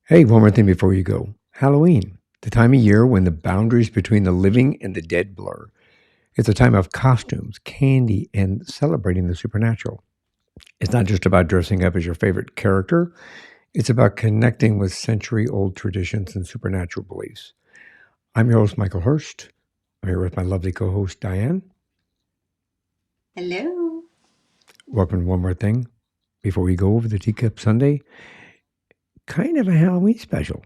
Hey, one more thing before you go. Halloween, the time of year when the boundaries between the living and the dead blur. It's a time of costumes, candy, and celebrating the supernatural. It's not just about dressing up as your favorite character, it's about connecting with century old traditions and supernatural beliefs. I'm your host, Michael Hurst. I'm here with my lovely co host, Diane. Hello. Welcome to One More Thing. Before we go over the Teacup Sunday, kind of a Halloween special.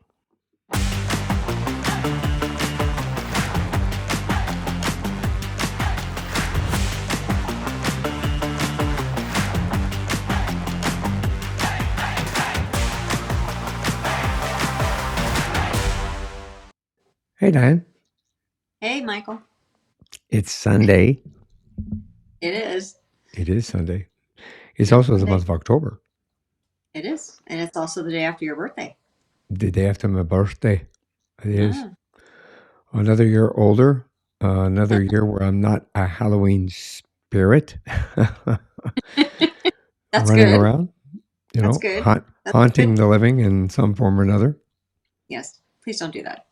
Hey, Diane. Hey, Michael. It's Sunday. It is. It is Sunday. It's It's also the Sunday. month of October, It is. And it's also the day after your birthday. the day after my birthday. It is Ah. another year older, another year where I'm not a Halloween spirit That's running good. around, That's good. That's good. haunting the living in some form or another. Yes. Please don't do that.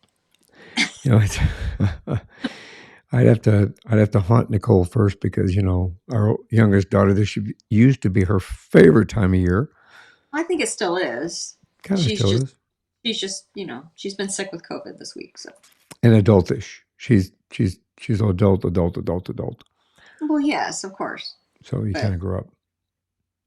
It's I'd have to haunt Nicole first because our youngest daughter. Used to be her favorite time of year. I think it still is. Kind of She's still just is. she's just, she's been sick with COVID this week, so. And adultish. She's adult. Well, yes, of course. So you kind But of grow up.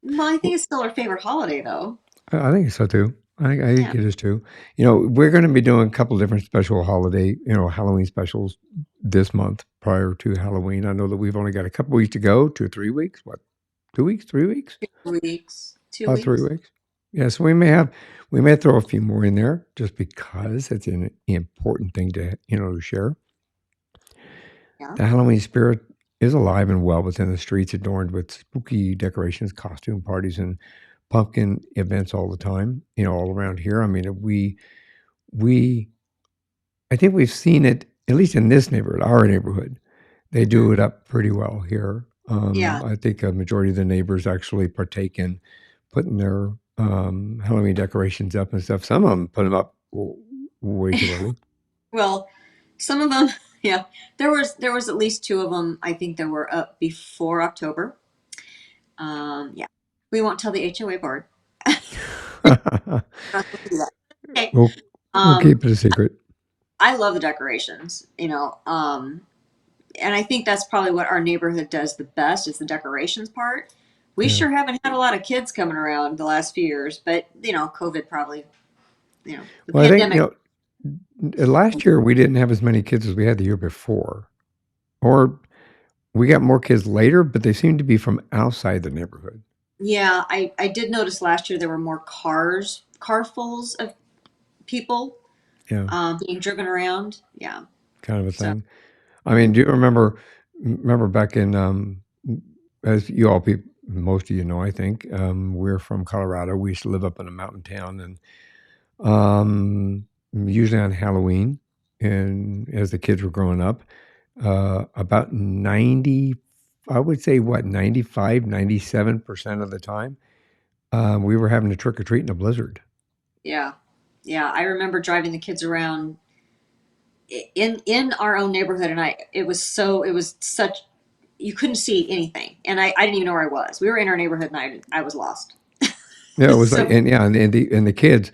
well, I think it's still her favorite holiday though. I think so too. I Yeah. think it is too. We're going to be doing a couple different special holiday, Halloween specials this month prior to Halloween. I know that we've only got a couple weeks to go, 2 or 3 weeks. What, 2 weeks, 3 weeks? 2 weeks. two About three weeks. weeks. Yeah, so we may throw a few more in there just because it's an important thing to share. Yeah. The Halloween spirit is alive and well within the streets, adorned with spooky decorations, costume parties, and pumpkin events all the time. All around here. I mean, we I think we've seen it at least in this neighborhood, our neighborhood. They Hmm. do it up pretty well here. Yeah. I think a majority of the neighbors actually partake in putting their Halloween decorations up and stuff. Some of them put them up way too early. Well, some of them, yeah. There was at least two of them I think that were up before October. Yeah. We won't tell the HOA board. We're not supposed to do that. Okay. we'll Um, keep it a secret. I love the decorations, and I think that's probably what our neighborhood does the best is the decorations part. We Yeah. sure haven't had a lot of kids coming around the last few years, but COVID probably, the Well, I think pandemic. last year we didn't have as many kids as we had the year before, or we got more kids later, but they seem to be from outside the neighborhood. Yeah, I did notice last year there were more carfuls of people Yeah, being driven around. Yeah. kind of a So thing. I mean, do you remember back in as you all people, most of you know, I think we're from Colorado. We used to live up in a mountain town, and usually on Halloween, and as the kids were growing up, about 90, I would say what 95, 97% of the time, we were having to trick or treat in a blizzard. yeah, yeah. I remember driving the kids around in our own neighborhood, and it was such you couldn't see anything, and I didn't even know where I was. We were in our neighborhood, and I was lost. Yeah, it was like, So and yeah, and the kids,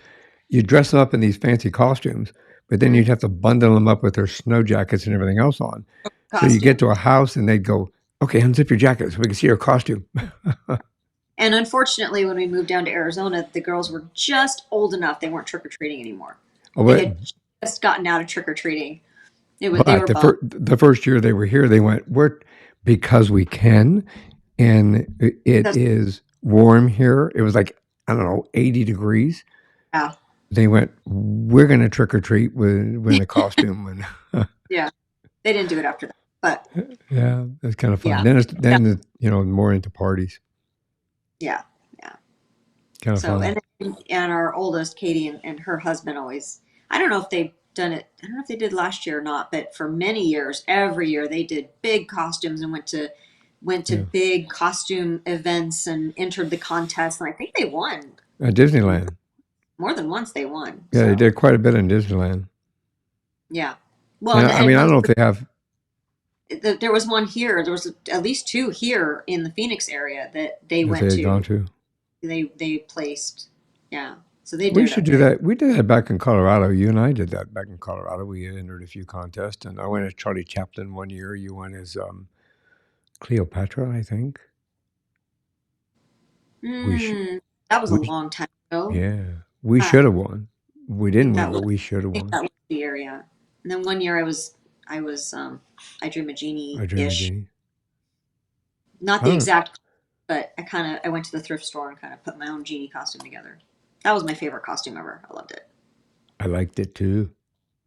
you dress them up in these fancy costumes, but then mhm, you'd have to bundle them up with their snow jackets and everything else on. So you get costume. to a house and they'd go, "Okay, unzip your jacket so we can see your costume." And unfortunately, when we moved down to Arizona, the girls were just old enough; they weren't trick or treating anymore. Oh, They but had just gotten out of trick or treating. They but were bummed. the first year they were here, they went, "We're because we can, and it That's, is warm here." It was like I don't know, 80 degrees. yeah, They went, "We're going to trick or treat with a costume," and yeah. They didn't do it after that, but yeah, it's kind of fun. yeah, More into parties. yeah, yeah. Kind of So fun. and our oldest, Katie, and her husband always. I don't know if they've done it. I don't know if they did last year or not, but for many years, every year they did big costumes and went to Yeah. big costume events and entered the contest. And I think they won. Disneyland. more than once they won. Yeah, they So did quite a bit in Disneyland. yeah. Well, And and, I mean, and I don't these know if they have. there was one here. There was at least two here in the Phoenix area that they That went they had gone to. to. They placed. Yeah. So they We did should do okay. that. We did that back in Colorado. You and I did that back in Colorado. We entered a few contests, and I went as Charlie Chaplin one year. You went as Cleopatra, I think. We should. Mm, that was a We long time ago. yeah. We I should have won. We think didn't win, that but was we should have I think won. that was the area. And then one year I was I Dream a I Genie Dream of ish. Jeannie. Not I the don't. exact, but I went to the thrift store and kind of put my own genie costume together. That was my favorite costume ever. I loved I liked it too.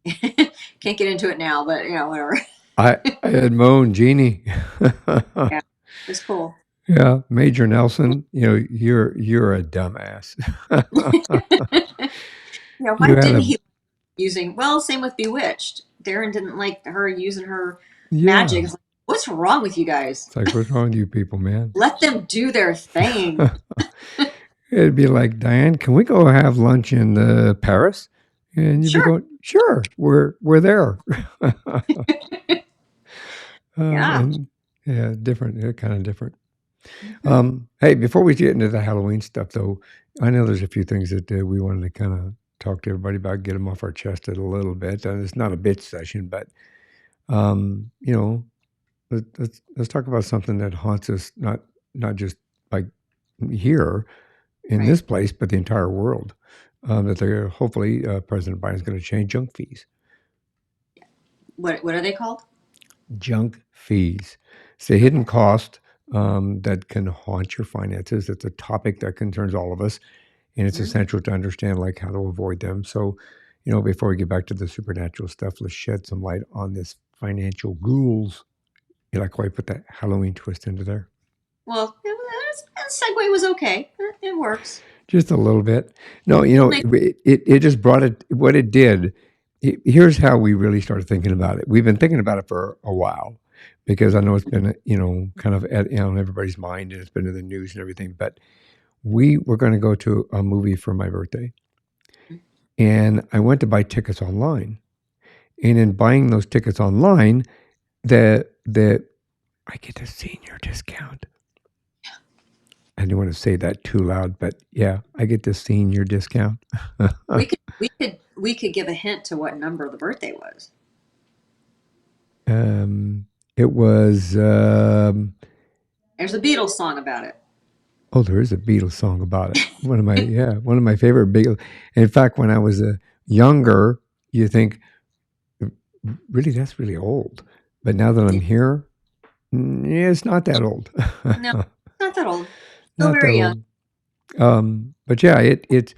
it. Can't get into it now, but whatever. I had my own genie. Yeah, it was cool. Yeah, Major Nelson. You're a dumbass. You Why had didn't a he using? Well, same with Bewitched. Darren didn't like her using her magic. yeah. It's like, what's wrong with you guys? It's like, what's wrong with you people, man? Let them do their thing. It'd be like, Diane, can we go have lunch in Paris? And you'd be Sure. going, sure, we're there. Yeah. And yeah, different, kind of different. Mhm. Hey, before we get into the Halloween stuff, though, I know there's a few things that we wanted to kind of talk to everybody about, get them off our chest a little bit. And it's not a bitch session, but um, you know, let's talk about something that haunts us, not just like here in Right. this place, but the entire world. That they're hopefully President Biden's going to change junk fees. What are they called? Junk fees. It's a hidden Okay. cost that can haunt your finances. It's a topic that concerns all of us, and it's Mhm. essential to understand like how to avoid them. So, before we get back to the supernatural stuff, let's shed some light on this financial ghouls. You like how I put that Halloween twist into there? Well, that segue was okay. It works. Just a little bit. No, Nice. it just brought it. What it did. Here's how we really started thinking about it. We've been thinking about it for a while because I know it's been kind of on everybody's mind and it's been in the news and everything. But we were going to go to a movie for my birthday, and I went to buy tickets online. And in buying those tickets online, the I get a senior discount. I didn't want to say that too loud, but yeah, I get the senior discount. We could give a hint to what number the birthday was. It was There's a Beatles song about it. oh, there is a Beatles song about it. One of my favorite Beatles. In fact, when I was younger, you think really that's really old, but now that I'm here, yeah, it's not that old. No, not that old. Still Not that very young. old. But yeah, it's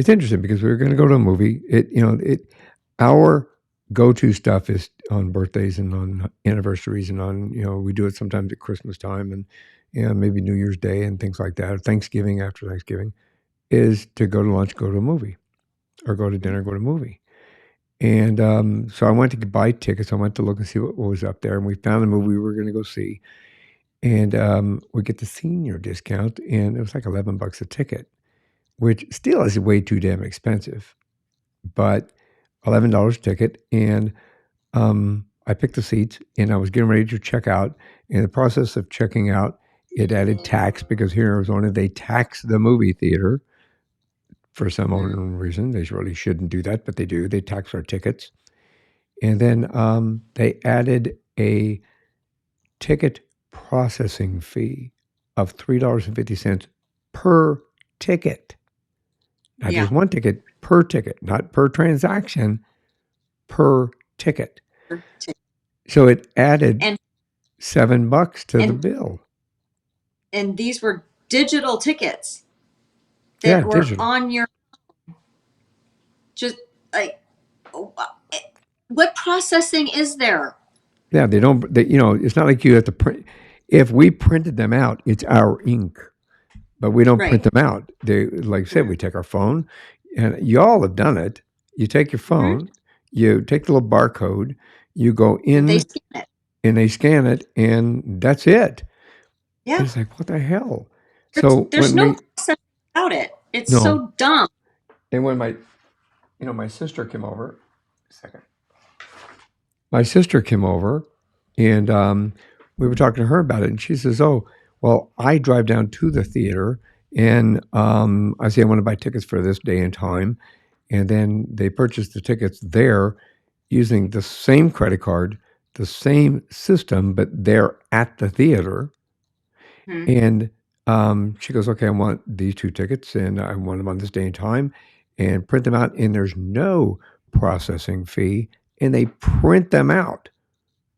interesting because we were going to go to a movie. Our go-to stuff is on birthdays and on anniversaries and on we do it sometimes at Christmas time and maybe New Year's Day and things like that. Or Thanksgiving after Thanksgiving is to go to lunch, go to a movie, or go to dinner, go to a movie. And so I went to buy tickets. I went to look and see what was up there, and we found the movie we were going to go see. And we get the senior discount, and it was like $11 a ticket, which still is way too damn expensive. But $11 a ticket, and I picked the seats, and I was getting ready to check out. In the process of checking out, it added tax because here in Arizona they tax the movie theater for some Mm. unknown reason. They really shouldn't do that, but they do. They tax our tickets, and then they added a ticket processing fee of $3.50 per ticket. Not Yeah. just one ticket, per ticket, not per transaction, per ticket. So it added And $7 to the and bill. and these were digital tickets Yeah, that were digital. on your just like oh, what processing is there? Yeah, they don't. It's not like you have to print. If we printed them out, it's our ink, but we don't print Right. them out. They, like I said, Mm-hmm. we take our phone, and y'all have done it. You take your phone, you take the little barcode, you go They in, scan it. and they scan it, and that's it. And Yeah. it's like, what the hell? There's So there's when no we process about it. It's no, so dumb. And when my sister came over, second, my sister came over, and we were talking to her about it, and she says, "Oh, well, I drive down to the theater, and I say I want to buy tickets for this day and time, and then they purchase the tickets there using the same credit card, the same system, but they're at the theater." Hmm. And she goes, "Okay, I want these two tickets, and I want them on this day and time," and print them out. And there's no processing fee, and they print them out.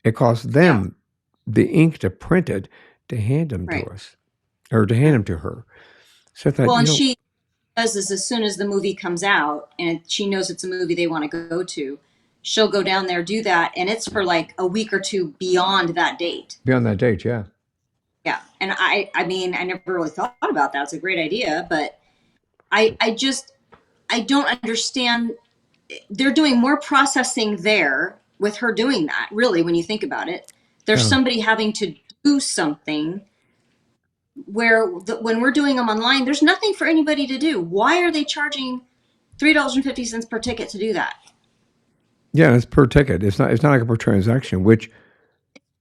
It costs Yeah. them the ink to print it to hand them to Right. us or to hand Yeah. them to her. So I thought, Well, and she does this as soon as the movie comes out and she knows it's a movie they want to go to. She'll go down there, do that, and it's for like a week or two beyond that date. beyond that date, yeah, Yeah. And I mean, I never really thought about that. It's a great idea, but I just, I don't understand. They're doing more processing there with her doing that, really, when you think about it. There's yeah, somebody having to do something where when we're doing them online, there's nothing for anybody to do. Why are they charging $3.50 per ticket to do that? yeah. It's per ticket. It's not like a per transaction. Which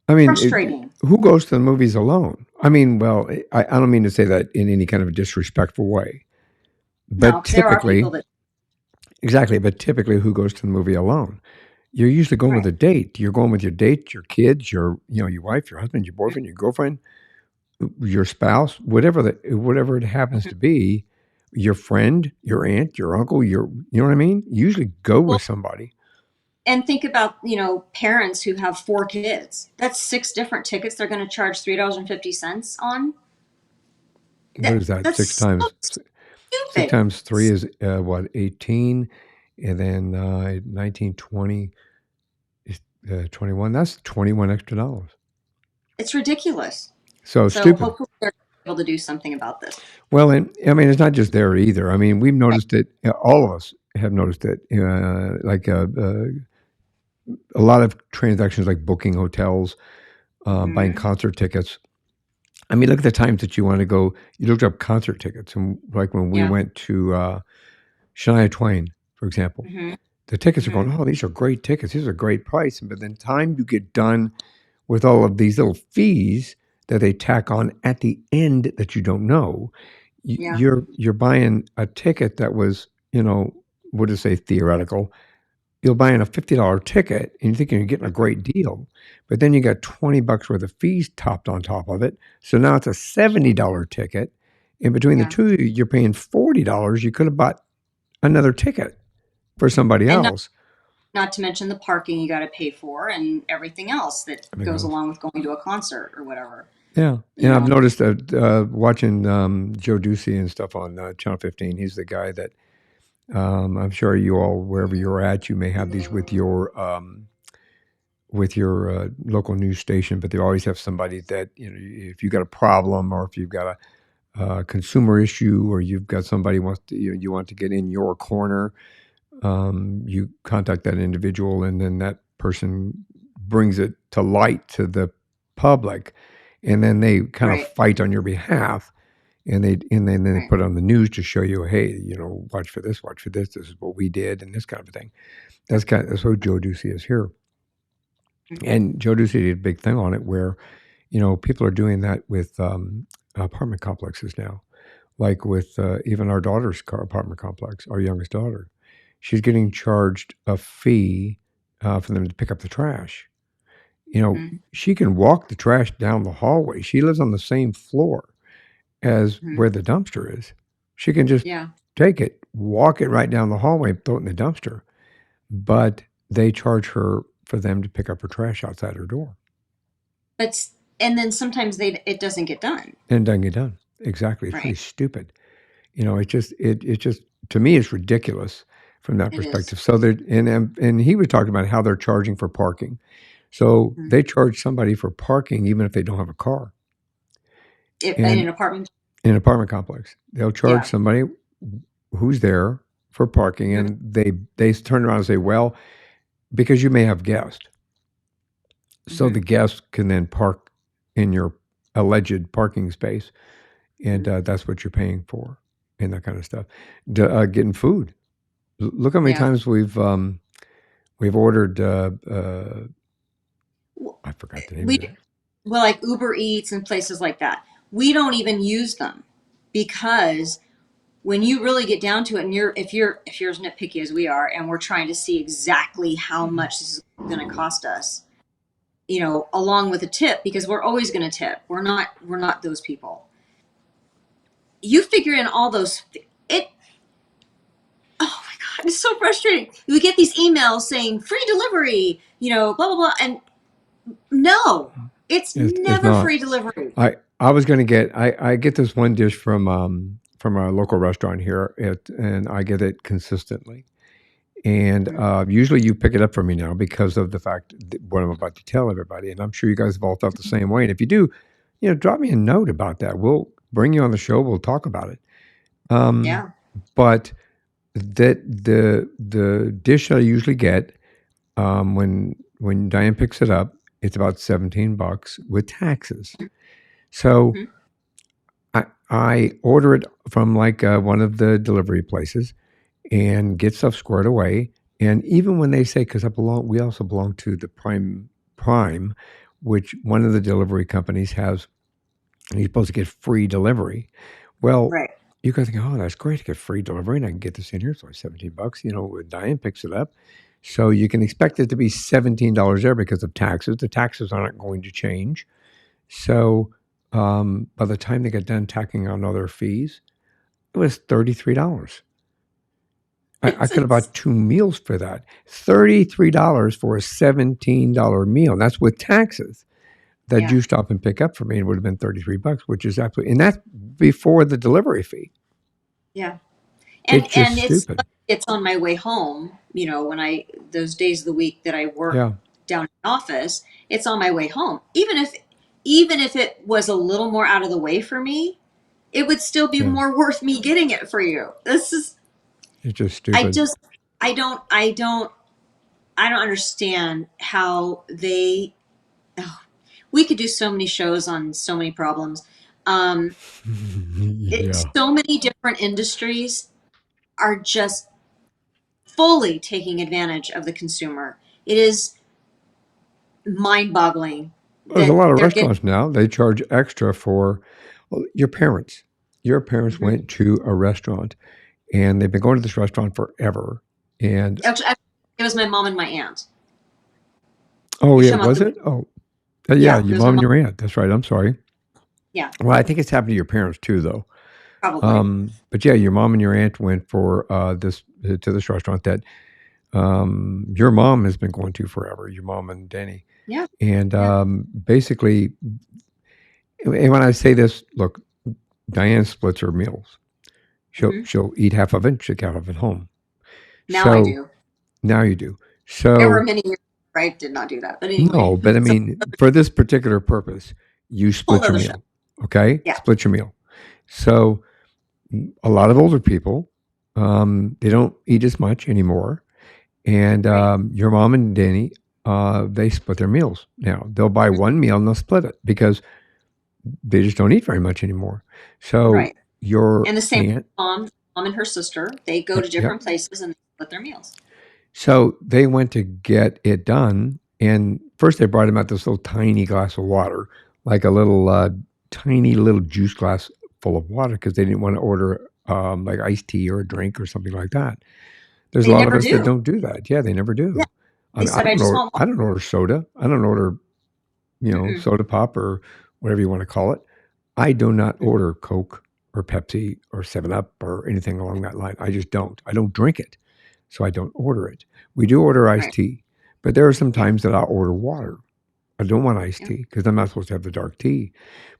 I mean, Frustrating. who goes to the movies alone? I mean, well, I don't mean to say that in any kind of a disrespectful way, but No, there are people typically, that, exactly, but typically, who goes to the movie alone? You're usually going with right. a date. You're going with your date, your kids, your wife, your husband, your boyfriend, your girlfriend, your spouse, whatever it happens Mhm. to be, your friend, your aunt, your uncle, you know what I mean? You usually go with Well, somebody. and think about, parents who have 4 kids. That's 6 different tickets they're going to charge $3.50 on. What is that? That's Six so times six stupid. times three is what, 18, and then 19, 20 is 21. That's 21 extra dollars. It's ridiculous. So So stupid. hopefully they're able to do something about this. Well, and I mean, it's not just there either. I mean, we've noticed it. All of us have noticed it. Like a lot of transactions, like booking hotels, buying Mm-hmm. concert tickets. I mean, look at the times that you want to go. You looked up concert tickets, and like when we Yeah. went to Shania Twain, for example, Mm-hmm. the tickets are Mm-hmm. going. Oh, these are great tickets. These are a great price. But then time you get done with all of these little fees that they tack on at the end that you don't know, Yeah. you're buying a ticket that was, what to say, theoretical. You're buying a $50 ticket and you're thinking you're getting a great deal, but then you got $20 worth of fees topped on top of it. So now it's a $70 ticket. And between the Yeah. two of you, you're paying $40. You could have bought another ticket for somebody And not, else. not to mention the parking you got to pay for and everything else that Everything goes else. along with going to a concert or whatever. Yeah. You And I've know. noticed that watching Joe Ducey and stuff on Channel 15, he's the guy that I'm sure you all, wherever you're at, you may have these with your local news station, but they always have somebody that, if you got a problem or if you've got a consumer issue or you've got somebody wants to, you want to get in your corner, you contact that individual and then that person brings it to light to the public, and then they kind of Right. fight on your behalf. And then they Right. put it on the news to show you, hey, watch for this, watch for this. This is what we did, and this kind of a thing. That's what Joe Ducey is here. And Joe Ducey did a big thing on it where, people are doing that with apartment complexes now. Like with even our daughter's apartment complex, our youngest daughter, she's getting charged a fee for them to pick up the trash. Mm-hmm. She can walk the trash down the hallway. She lives on the same floor as Mm-hmm. where the dumpster is. She can just Yeah. take it, walk it right down the hallway, throw it in the dumpster. But they charge her for them to pick up her trash outside her door. But and then sometimes it doesn't get done. And it doesn't get done. Exactly. It's really Right. stupid. It just to me it's ridiculous from that It is. perspective. So they and he was talking about how they're charging for parking. So Mhm. they charge somebody for parking even if they don't have a car. In And an apartment. in an apartment complex, they'll charge Yeah. somebody who's there for parking, Mhm. and they turn around and say, well, because you may have guests, so the Mhm. guests can then park in your alleged parking space, and Mhm. that's what you're paying for, and that kind of stuff. Getting food. Look how many Yeah. times we've ordered. W- I forgot the name We of it. well, like Uber Eats and places like that. We don't even use them because when you really get down to it, and if you're as nitpicky as we are, and we're trying to see exactly how much this is going to cost us, along with a tip, because we're always going to tip. We're not those people. You figure in all those it. Oh my god, it's so frustrating. We get these emails saying free delivery, blah blah blah, and no, it's It's never not. free delivery. I was going to get. I get this one dish from a local restaurant here, and I get it consistently. And usually you pick it up for me now because of the fact that what I'm about to tell everybody. And I'm sure you guys have all felt the same way. And if you do, drop me a note about that. We'll bring you on the show. We'll talk about it. Um, Yeah. but that the dish I usually get when Diane picks it up, it's about $17 with taxes. So Mhm. I order it from like one of the delivery places and get stuff squared away. And even when they say, because we also belong to the Prime, which one of the delivery companies has, and you're supposed to get free delivery. Well, Right. you guys think, oh, that's great to get free delivery, and I can get this in here for $17. When Diane picks it up, so you can expect it to be $17 there because of taxes. The taxes aren't going to change. So by the time they get done tacking on other fees, it was $33. I It's, could have it's bought two meals for that. $33 for a $17 meal. And that's with taxes that yeah. you stop and pick up for me. It would have been $33, which is absolutely, and that's before the delivery fee. Yeah. and It's just and stupid. it's on my way home, when I those days of the week that I work Yeah. down in the office, it's on my way home. Even if it was a little more out of the way for me, it would still be Yeah. more worth me getting it for you. This is It's just I stupid. just I don't understand how they oh, we could do so many shows on so many problems. Um Yeah. so many different industries are just fully taking advantage of the consumer. It is mind-boggling There's a that lot of they're getting. restaurants now. They charge extra for well, your parents. Your parents Mhm. went to a restaurant and they've been going to this restaurant forever. And Actually, it was my mom and my aunt. oh You're yeah, talking about was the it? Oh yeah, yeah, it your was my mom and mom. your aunt. That's right. I'm sorry. Yeah, Well, I think it's happened to your parents too, though. probably. But yeah, your mom and your aunt went for this to this restaurant that your mom has been going to forever. Your mom and Danny, Yeah, and yeah. basically, and when I say this, look, Diane splits her meals. Hmm. She'll eat half of it, she'll get half of it home. Now I So do. now you do. There were So many years where I did not do that, but anyway, no, but I it's a mean, for this particular purpose, you whole split your other show. meal. Okay, Yeah, split your meal. So a lot of older people, they don't eat as much anymore. And right. your mom and Danny, they split their meals now. They'll buy one meal and they'll split it because they just don't eat very much anymore. So Right. your And the same aunt, mom and her sister, they go yeah, to yeah. different places and they split their meals. So they went to get it done, and first they brought him out this little tiny glass of water, like a little tiny little juice glass full of water, because they didn't want to order like iced tea or a drink or something like that. There's a They lot of never us that do. don't do that. Yeah, they never Yeah, do. I they mean, I said I don't just order. want I water. don't order soda. I don't order, Mm-mm. soda pop or whatever you want to call it. I do not order Coke or Pepsi or Seven Up or anything along that line. I just don't. I don't drink it, so I don't order it. We do order iced Right. tea, but there are some Yeah. times that I'll order water. I don't want iced Yeah. tea because I'm not supposed to have the dark tea.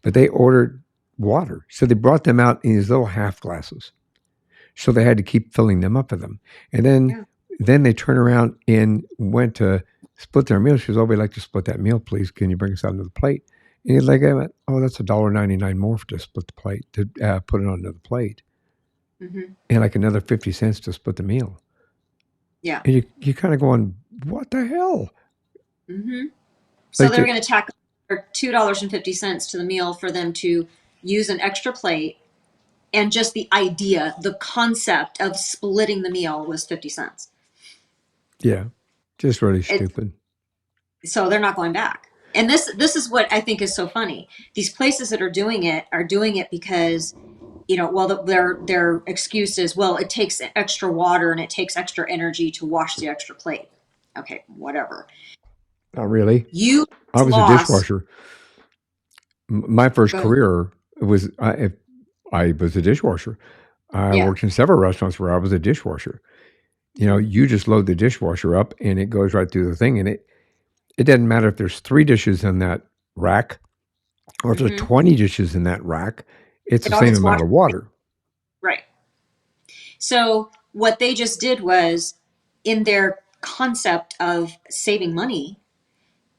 But they ordered water, so they brought them out in these little half glasses. So they had to keep filling them up for them. And Yeah. then they turned around and went to split their meal. She goes, "Oh, we'd like to split that meal, please. Can you bring us out another plate?" And he's like, "Oh, that's $1.99 more to split the plate to put it on another plate, Hmm. and like another 50 cents to split the meal." Yeah. And you kind of going, "What the hell?" Hmm. So Like, they're going to tack $2.50 to the meal for them to use an extra plate And just the idea, the concept of splitting the meal was 50 cents. Yeah. Just really It, stupid. so they're not going back. And this is what I think is so funny. These places that are doing it because, well, their excuse is, well, it takes extra water and it takes extra energy to wash the extra plate. Okay, whatever. Not really. You I was a lost. dishwasher. My first Go ahead. career was I was a dishwasher. I Yeah. worked in several restaurants where I was a dishwasher. Hmm. You just load the dishwasher up and it goes right through the thing, and it doesn't matter if there's 3 dishes in that rack or if there's Hmm. 20 dishes in that rack. It's the It all same gets amount washed. of water. Right. So what they just did was, in their concept of saving money,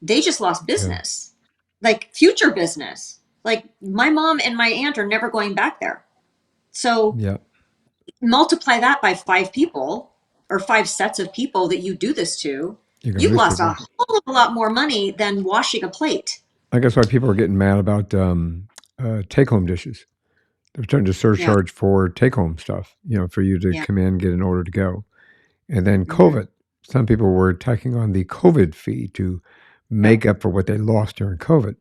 they just lost Yeah. business, like future business. Like my mom and my aunt are never going back there. So Yeah. multiply that by 5 people or 5 sets of people that you do this to. You're gonna You've lose lost a people. whole lot more money than washing a plate. I guess why people are getting mad about take-home dishes. They're trying to Yeah. surcharge for take-home stuff. For you to Yeah. come in, get an order to go. And then Hmm. COVID. Some people were tacking on the COVID fee to Yeah. make up for what they lost during COVID.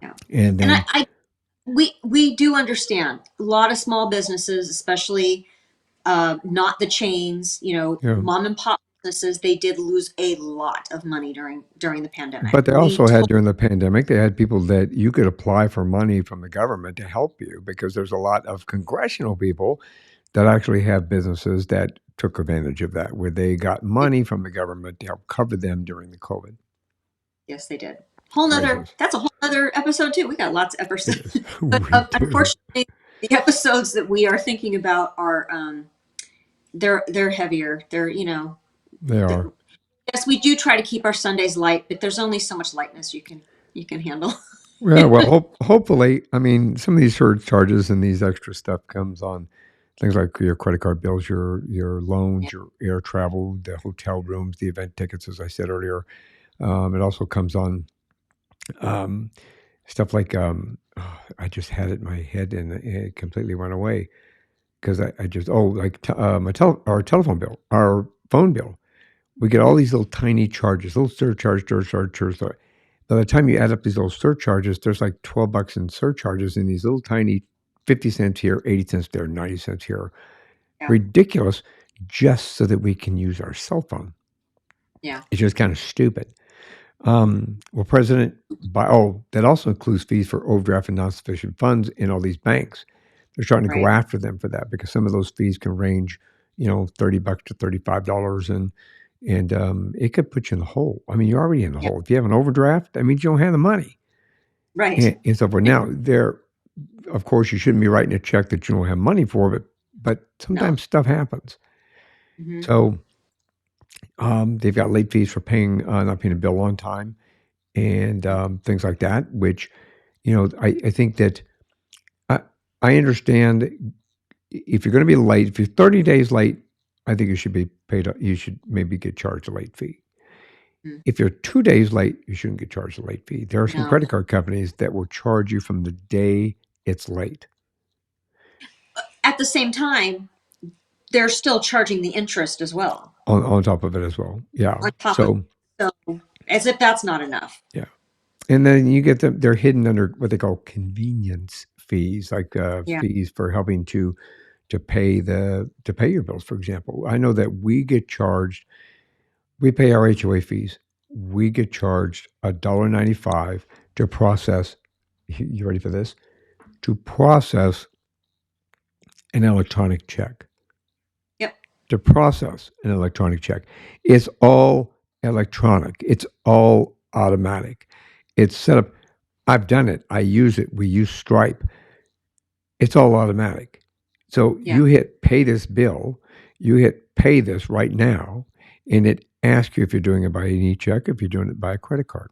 Yeah. And And then, we do understand a lot of small businesses, especially not the chains, you know, mom and pop businesses, they did lose a lot of money during the pandemic. but they also had during the pandemic, they had people that you could apply for money from the government to help you because there's a lot of congressional people that actually have businesses that took advantage of that, where they got money from the government to help cover them during the COVID Yes, they did. Whole nother. crisis. That's a whole other episode too. We got lots of It episodes, is. but We do. unfortunately, the episodes that we are thinking about are they're heavier. They They're, are. yes, we do try to keep our Sundays light, but there's only so much lightness you can handle. Yeah, well, hopefully, I mean, some of these surcharges and these extra stuff comes on things like your credit card bills, your Yeah. loans, your air travel, the hotel rooms, the event tickets, as I said earlier. It also comes on um, stuff like I just had it in my head and it completely went away because I just like our telephone bill, our phone bill. We get all these little tiny charges, little surcharge. By the time you add up these little surcharges, there's like $12 in surcharges in these little tiny 50 cents here, 80 cents there, 90 cents here. Yeah. Ridiculous, just so that we can use our cell phone. Yeah. It's just kind of stupid. Well, President, that also includes fees for overdraft and non sufficient funds in all these banks. They're starting to go Right. after them for that because some of those fees can range, $30 to $35, and it could put you in the hole. I mean, you're already in the Yeah. hole. If you have an overdraft, that means you don't have the money Right. and so forth. Now, of course, you shouldn't be writing a check that you don't have money for, but No. sometimes stuff happens. Hmm. So they've got late fees for not paying a bill on time and things like that. Which, I think that I, I understand if you're going to be late, if you're 30 days late, I think you should be paid. You should maybe get charged a late fee. If you're 2 days late, you shouldn't get charged a late fee. There are some No. credit card companies that will charge you from the day it's late At the same time, they're still charging the interest as well on top of it as well. Yeah. on top of it. So, So as if that's not enough. yeah. And then you get them, they're hidden under what they call convenience fees, like Yeah. fees for helping to pay your bills, for example. I know that we pay our HOA fees. We get charged $1.95 to process. You ready for this? To process an electronic check. Yep. To process an electronic check. It's all electronic. It's all automatic. It's set up. I've done it. I use it. We use Stripe. It's all automatic. So Yeah. you hit pay this bill, you hit pay this right now, and it asks you if you're doing it by an e-check, if you're doing it by a credit card.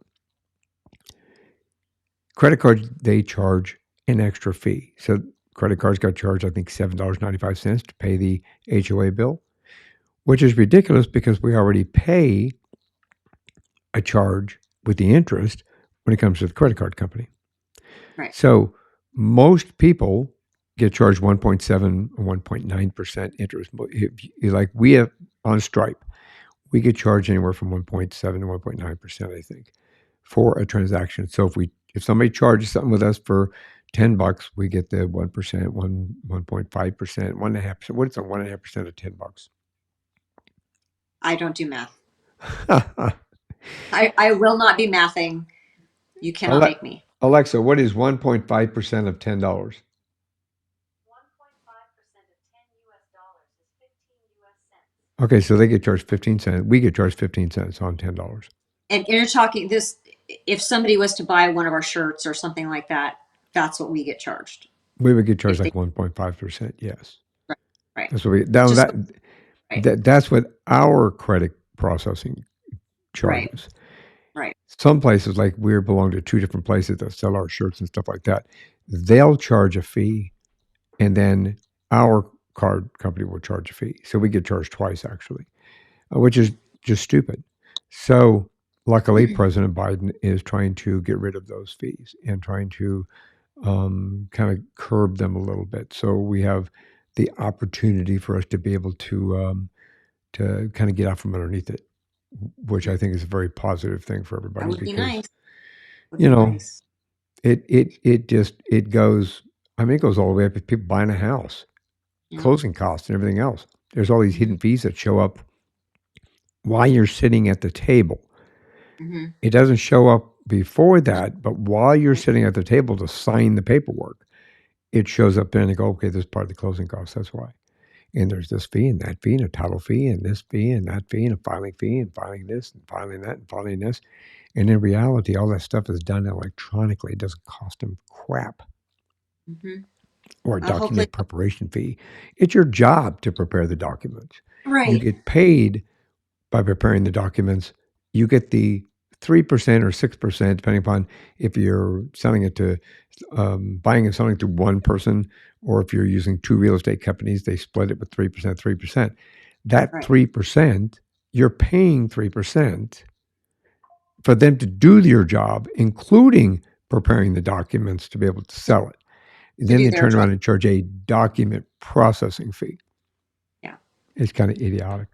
Credit cards, they charge an extra fee. So credit cards got charged, I think, $7.95 to pay the HOA bill, which is ridiculous because we already pay a charge with the interest when it comes to the credit card company. Right. So most people get charged 1.7 or 1.9% interest. Like we have on Stripe, we get charged anywhere from 1.7 to 1.9%, I think, for a transaction. So if somebody charges something with us for $10, we get the 1%, 1.5%, 1.5%. What is a 1.5% of $10? I don't do math. I will not be mathing. You cannot make me. Alexa, what is 1.5% of $10? 1.5% of $10 is 15 US cents. Okay, so they get charged 15 cents. We get charged 15 cents on $10. And you're talking this, if somebody was to buy one of our shirts or something like that, that's what we get charged. We would get charged If like they, 1.5%. Yes. right, right. That's what we, It's now just, that, right, that's what our credit processing right, charges. right. Some places, like we belong to two different places that sell our shirts and stuff like that. They'll charge a fee, and then our card company will charge a fee. So we get charged twice, actually, which is just stupid. So luckily, President Biden is trying to get rid of those fees and trying to kind of curb them a little bit. So we have the opportunity for us to be able to kind of get out from underneath it, which I think is a very positive thing for That everybody would be because nice. Would you be know nice. it goes. I mean, it goes all the way up to people buying a house, Yeah. closing costs, and everything else. There's all these hidden fees that show up while you're sitting at the table. Mm-hmm. It doesn't show up before that, but while you're sitting at the table to sign the paperwork, it shows up there and they go, okay, this is part of the closing costs. That's why. And there's this fee and that fee and a title fee and this fee and that fee and a filing fee and filing this and filing that and filing this. And in reality, all that stuff is done electronically. It doesn't cost them crap Mm-hmm. or a Hopefully, document preparation fee. It's your job to prepare the documents. You right. get paid by preparing the documents. You get the 3% or 6%, depending upon if you're selling it to buying and selling to one person, or if you're using two real estate companies, they split it with 3%, 3%. That Right. 3%, you're paying 3% for them to do your job, including preparing the documents to be able to sell it. And To then do they their turn job. around and charge a document processing fee. Yeah. It's kind of idiotic.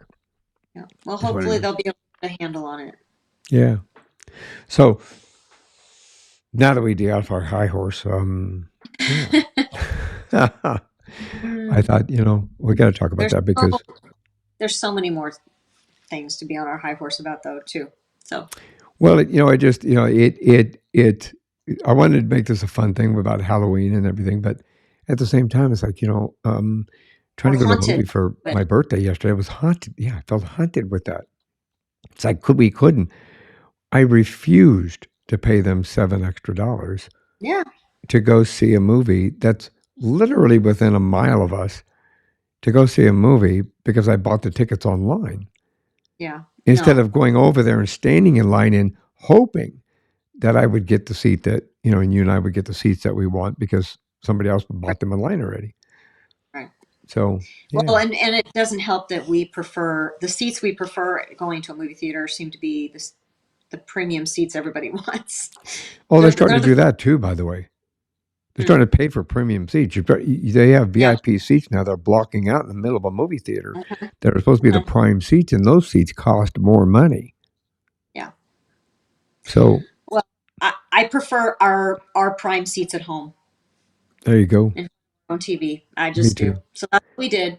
Yeah. Well, Is what it hopefully is. they'll be able to get a handle on it. Yeah. So now that we get off our high horse, yeah. I Mm. thought, we got to talk about There's that so because, there's so many more things to be on our high horse about, though, too. So well, I just, I wanted to make this a fun thing about Halloween and everything, but at the same time, it's like, trying we're to go to a haunted movie for with my it. birthday yesterday. I was haunted. Yeah, I felt haunted with that. It's like, we couldn't. I refused to pay them $7 extra Yeah. to go see a movie that's literally within a mile of us to go see a movie because I bought the tickets online Yeah. instead No. of going over there and standing in line and hoping that I would get the seat that, and you and I would get the seats that we want because somebody else Right. bought them online already. Right. So, Well, yeah. and it doesn't help that we prefer the seats we prefer going to a movie theater seem to be the premium seats everybody wants. Oh, they're starting They're to do the that too, by the way. They're mm, starting to pay for premium seats. They have yeah. VIP seats now. They're blocking out in the middle of a movie theater Uh-huh, that are supposed to be the uh-huh, prime seats, and those seats cost more money. yeah. So Well, I prefer our prime seats at home there you go. and on TV. I Me just do. too. So that's what we did.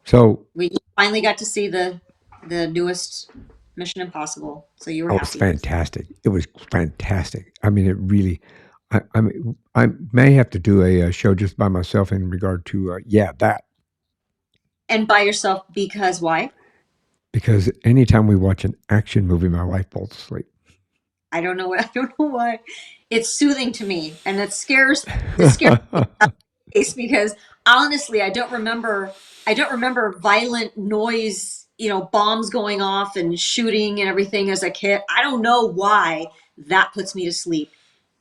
So We finally got to see the newest Mission Impossible. So you were oh, it's happy. fantastic. It was fantastic. I mean, it really. I may have to do a show just by myself in regard to that And by yourself because why? because anytime we watch an action movie, my wife falls asleep. I don't know what I don't know why. It's soothing to me, and it scares me because honestly, I don't remember violent noise, bombs going off and shooting and everything as a kid. I don't know why that puts me to sleep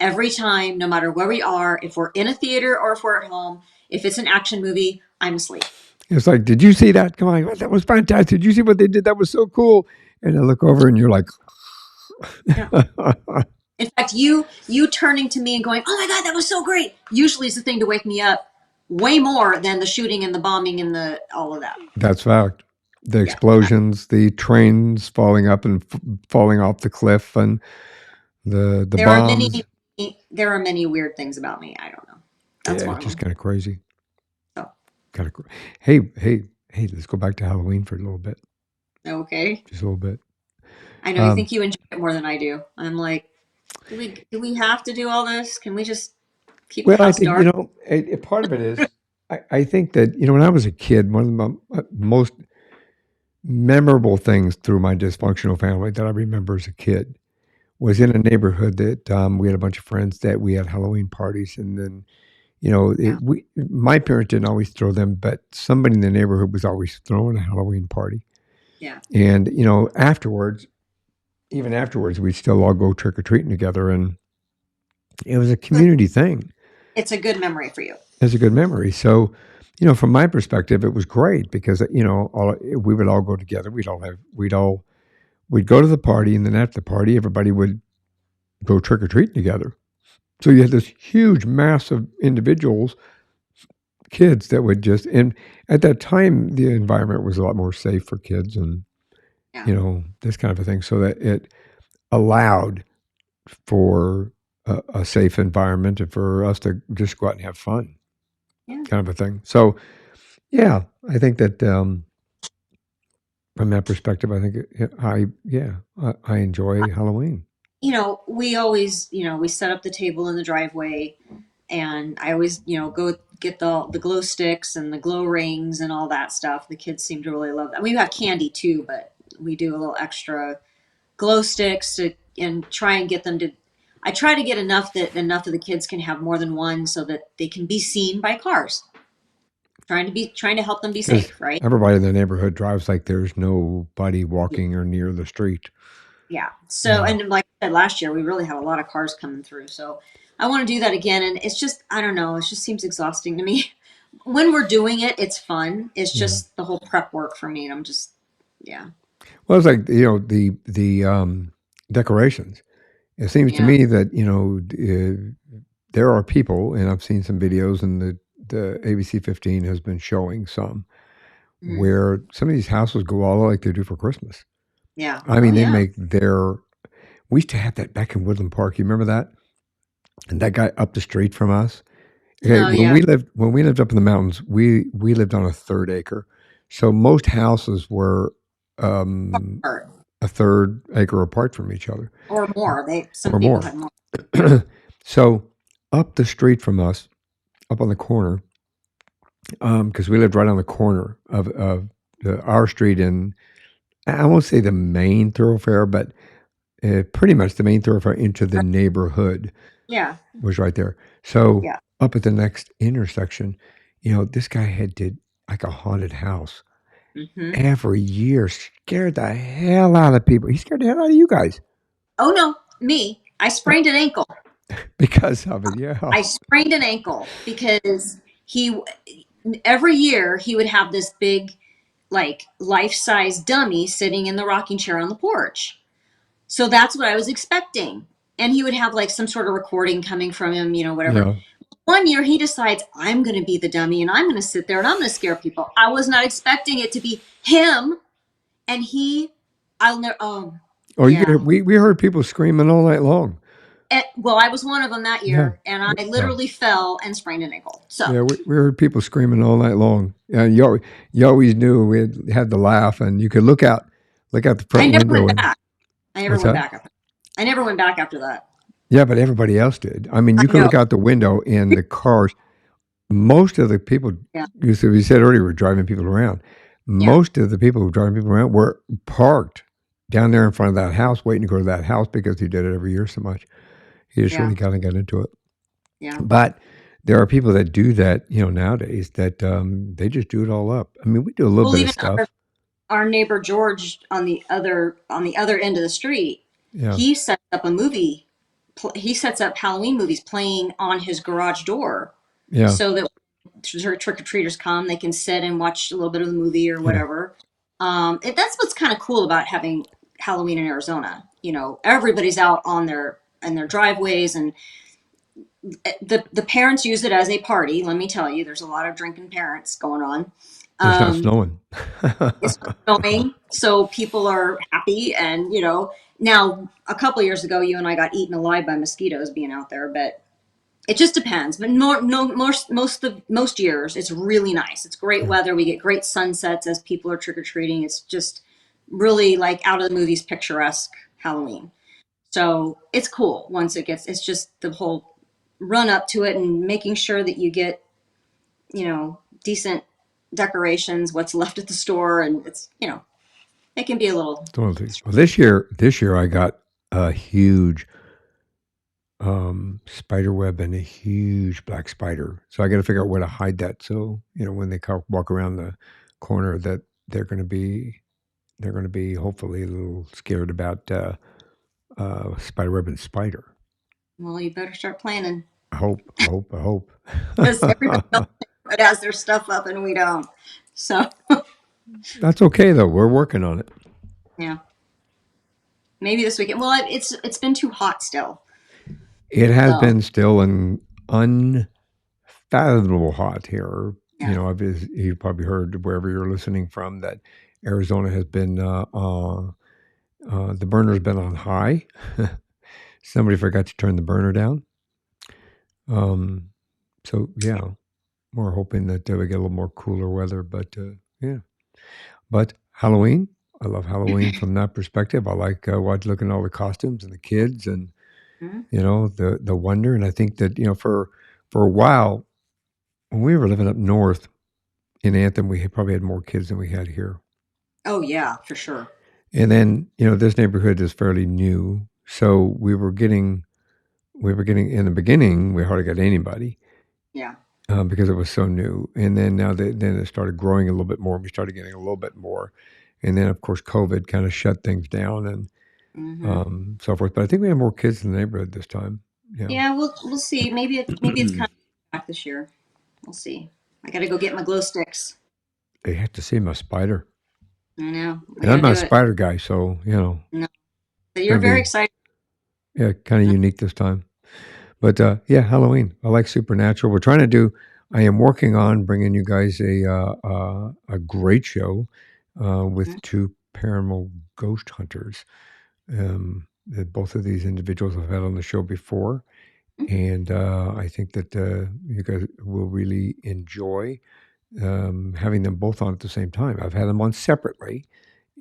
every time, no matter where we are, if we're in a theater or if we're at home. If it's an action movie, I'm asleep. It's like, did you see that? Come on, that was fantastic. Did you see what they did? That was so cool. And I look over, and you're like, Yeah. In fact, you turning to me and going, "Oh my God, that was so great!" usually is the thing to wake me up. way more than the shooting and the bombing and the all of that. That's fact. The Yeah. explosions, the trains falling up and falling off the cliff, and the There are many bombs. there are many weird things about me. I don't know. That's Yeah, one of just them. kind of crazy. So, Kind of. Hey! Let's go back to Halloween for a little bit. okay. Just a little bit. I know you Um, think you enjoy it more than I do. I'm like, do we have to do all this? Can we just keep the well, I house think dark? a part of it is I think that when I was a kid, one of the most memorable things through my dysfunctional family that I remember as a kid was in a neighborhood that we had a bunch of friends that we had Halloween parties, and then Yeah. my parents didn't always throw them, but somebody in the neighborhood was always throwing a Halloween party, Yeah. and afterwards, even afterwards, we'd still all go trick or treating together, and it was a So community thing. it's a good memory for you. It's a good memory. So, from my perspective, it was great because we would all go together. We'd go to the party, and then after the party, everybody would go trick or treating together. So you had this huge mass of individuals, kids that would just, and at that time, the environment was a lot more safe for kids, and Yeah. this kind of a thing, so that it allowed for a safe environment and for us to just go out and have fun, Yeah. kind of a thing. So yeah, I think that from that perspective, I think I enjoy Halloween. We always, we set up the table in the driveway, and I always, go get the glow sticks and the glow rings and all that stuff. The kids seem to really love that. We have candy too, but we do a little extra glow sticks and try and get them to. I try to get enough of the kids can have more than one so that they can be seen by cars. Trying to help them be Because safe, right? everybody in the neighborhood drives like there's nobody walking or near the street. Yeah. So, Yeah. and like I said, last year we really had a lot of cars coming through. So I want to do that again. And it's just, I don't know, it just seems exhausting to me. When we're doing it, it's fun. It's Yeah. just the whole prep work for me. And I'm just, yeah, Well, it's like the decorations. It seems to yeah. me that there are people, and I've seen some videos, and the ABC 15 has been showing some Mhm. where some of these houses go all like they do for Christmas. Yeah. I Oh, mean, they yeah. make their. We used to have that back in Woodland Park. You remember that? And that guy up the street from us. Okay, Oh, yeah. when we lived up in the mountains, we lived on a third acre, so most houses were um, Or, a third acre apart from each other or more. Some or people more. had more. So up the street from us, up on the corner, because we lived right on the corner of our street, and I won't say the main thoroughfare, but pretty much the main thoroughfare into the neighborhood Yeah. was right there. So Yeah. up at the next intersection, this guy had did like a haunted house Hmm. every year, scared the hell out of people. He scared the hell out of you guys Oh, no, me. I sprained an ankle. because of it. Yeah, I sprained an ankle because he every year he would have this big like life-size dummy sitting in the rocking chair on the porch. So that's what I was expecting. And he would have like some sort of recording coming from him, whatever. yeah. One year he decides I'm going to be the dummy and I'm going to sit there and I'm going to scare people. I was not expecting it to be him, and I'll never Oh, yeah. we heard people screaming all night long. Well, I was one of them that Yeah, year, and I yeah, literally fell and sprained an ankle. So yeah. We heard people screaming all night long. And you always knew we had to laugh, and you could look out the I front never went window, and back. I never what's went that? back after. I never went back after that. Yeah, but everybody else did. I mean, I you could know. look out the window, and the cars. Most of the people, Yeah. you said earlier, were driving people around. Yeah. Most of the people who were driving people around were parked down there in front of that house, waiting to go to that house because he did it every year so much. He just Yeah. really kind of got into it. Yeah. But there are people that do that, nowadays that they just do it all up. I mean, we do a little Well, bit of even our, stuff. our neighbor George on the other end of the street, Yeah, he sets up a movie. He sets up Halloween movies playing on his garage door, yeah, so that trick or treaters come, they can sit and watch a little bit of the movie or yeah. whatever. That's what's kind of cool about having Halloween in Arizona. Everybody's out on their in their driveways, and The parents use it as a party. Let me tell you, there's a lot of drinking parents going on. It's not Um, snowing. it's snowing, so people are happy, and now a couple years ago, you and I got eaten alive by mosquitoes being out there, but it just depends. But no, most years, it's really nice. It's great Yeah, weather. We get great sunsets as people are trick or treating. It's just really like out of the movies, picturesque Halloween. So it's cool once it gets. It's just the whole run up to it and making sure that you get decent decorations, what's left at the store, and it can be a little. totally. Well, this year I got a huge spider web and a huge black spider. So I got to figure out where to hide that. So when they walk around the corner, that they're going to be they're going to be hopefully a little scared about spider web and spider. Well, you better start planning I hope. I hope. I hope. because everybody else has their stuff up and we don't. So That's okay though. We're working on it. yeah, maybe this weekend. Well, it's been too hot still. It has So been still an unfathomable hot here. yeah. You've probably heard wherever you're listening from that Arizona has been the burner's been on high. Somebody forgot to turn the burner down. Um, so yeah, we're hoping that we get a little more cooler weather. But yeah, but Halloween, I love Halloween from that perspective. I like looking at all the costumes and the kids and Mhm. the wonder. And I think that for a while when we were living up north in Anthem, we probably had more kids than we had here. Oh yeah, for sure. And then this neighborhood is fairly new, so we were getting in the beginning we hardly got anybody Yeah. because it was so new. And then then it started growing a little bit more. And we started getting a little bit more, and then of course COVID kind of shut things down and Hmm. so forth. But I think we have more kids in the neighborhood this time. Yeah, Yeah, we'll see. Maybe it's kind of back this year. We'll see. I got to go get my glow sticks. they have to see my spider, I know. I and got I'm to not a do it. spider guy, so No. So it's you're gonna very be excited. yeah kind of unique this time. But yeah, Halloween. I like Supernatural. We're trying to do. I am working on bringing you guys a great show with two paranormal ghost hunters. That both of these individuals have had on the show before, and I think that you guys will really enjoy having them both on at the same time. I've had them on separately,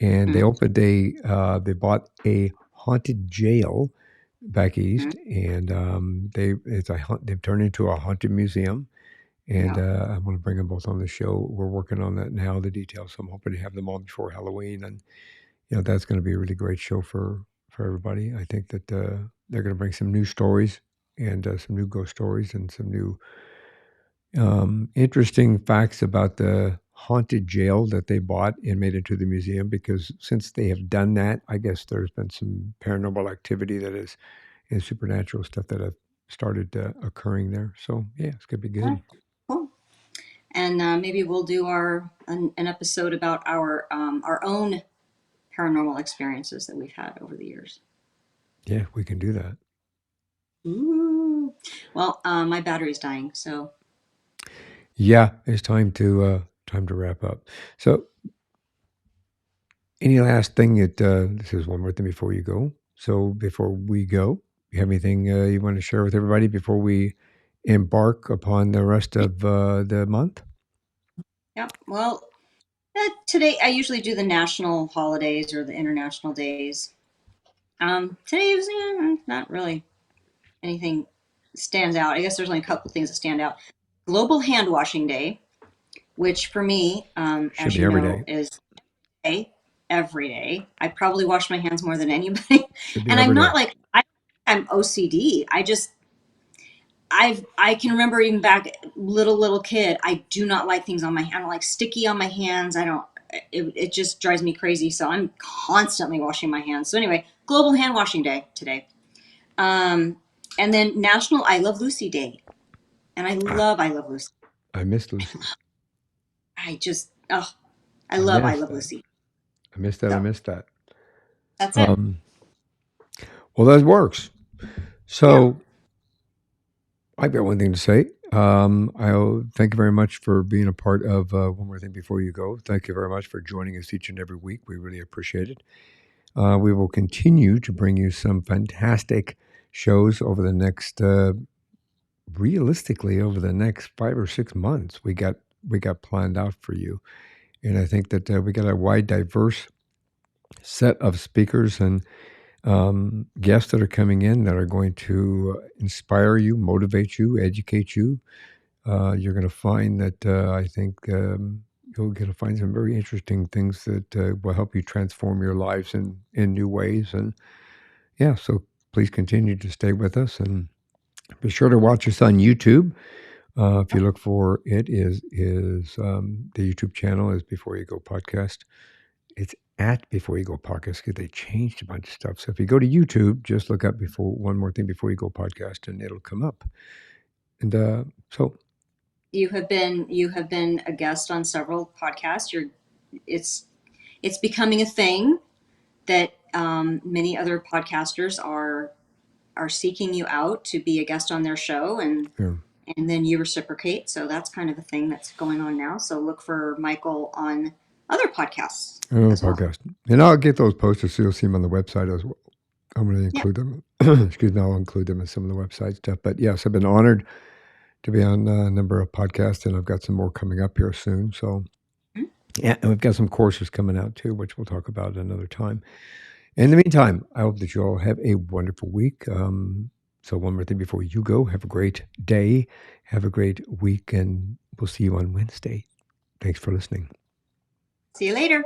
and Mhm. they bought a haunted jail back east, and they've turned into a haunted museum. And Yeah. I want to bring them both on the show. We're working on that now, the details. So I'm hoping to have them on before Halloween, and that's going to be a really great show for everybody. I think that they're going to bring some new stories and some new ghost stories and some new interesting facts about the haunted jail that they bought and made into the museum. Because since they have done that, I guess there's been some paranormal activity that is and supernatural stuff that have started occurring there. So yeah, it's gonna be All good. right. Cool. And maybe we'll do an episode about our own paranormal experiences that we've had over the years. Yeah, we can do that. Ooh. Well, my battery's dying, so Yeah, it's time to wrap up. So, any last thing that this is one more thing before you go. So before we go, you have anything you want to share with everybody before we embark upon the rest of the month? yeah. Well, today I usually do the national holidays or the international days. Today was not really anything stands out. I guess there's only a couple things that stand out. Global Hand Washing Day, which for me, Should as be you every know, day. is day every day. I probably wash my hands more than anybody, Should be and I'm every not day. like I'm OCD. I can remember even back little kid. I do not like things on my hand. I don't like sticky on my hands. I don't. It just drives me crazy. So I'm constantly washing my hands. So anyway, Global Hand Washing Day today. Um, and then National I Love Lucy Day. And I, I Love Lucy. I miss Lucy. I I love I miss Love that. Lucy. I miss that. I So miss that. that's it. Um, well, that works. Yeah. So I've got one thing to say. I'll thank you very much for being a part of One More Thing Before You Go. Thank you very much for joining us each and every week. We really appreciate it. We will continue to bring you some fantastic shows over the next, realistically, over the next 5 or 6 months. We got planned out for you, and I think that we got a wide, diverse set of speakers and guests that are coming in that are going to inspire you, motivate you, educate you. You're going to find that I think you're going to find some very interesting things that will help you transform your lives in new ways. And yeah, so please continue to stay with us and be sure to watch us on YouTube. If you look for it, is the YouTube channel is Before You Go Podcast. It's at Before You Go Podcast because they changed a bunch of stuff. So if you go to YouTube, just look up before One More Thing Before You Go Podcast, and it'll come up. And so You have been a guest on several podcasts. It's becoming a thing that many other podcasters are seeking you out to be a guest on their show, and then you reciprocate. So that's kind of a thing that's going on now. So look for Michael on other podcasts. Podcast. And I'll get those posted so you'll see them on the website as well. I'm going to include them. Excuse me, I'll include them in some of the website stuff. But yes, I've been honored to be on a number of podcasts, and I've got some more coming up here soon. So yeah, and we've got some courses coming out too, which we'll talk about another time. In the meantime, I hope that you all have a wonderful week. So one more thing before you go, have a great day, have a great week, and we'll see you on Wednesday. Thanks for listening. See you later.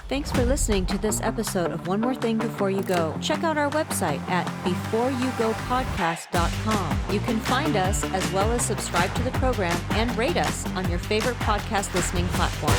Thanks for listening to this episode of One More Thing Before You Go. Check out our website at beforeyougopodcast.com. You can find us as well as subscribe to the program and rate us on your favorite podcast listening platform.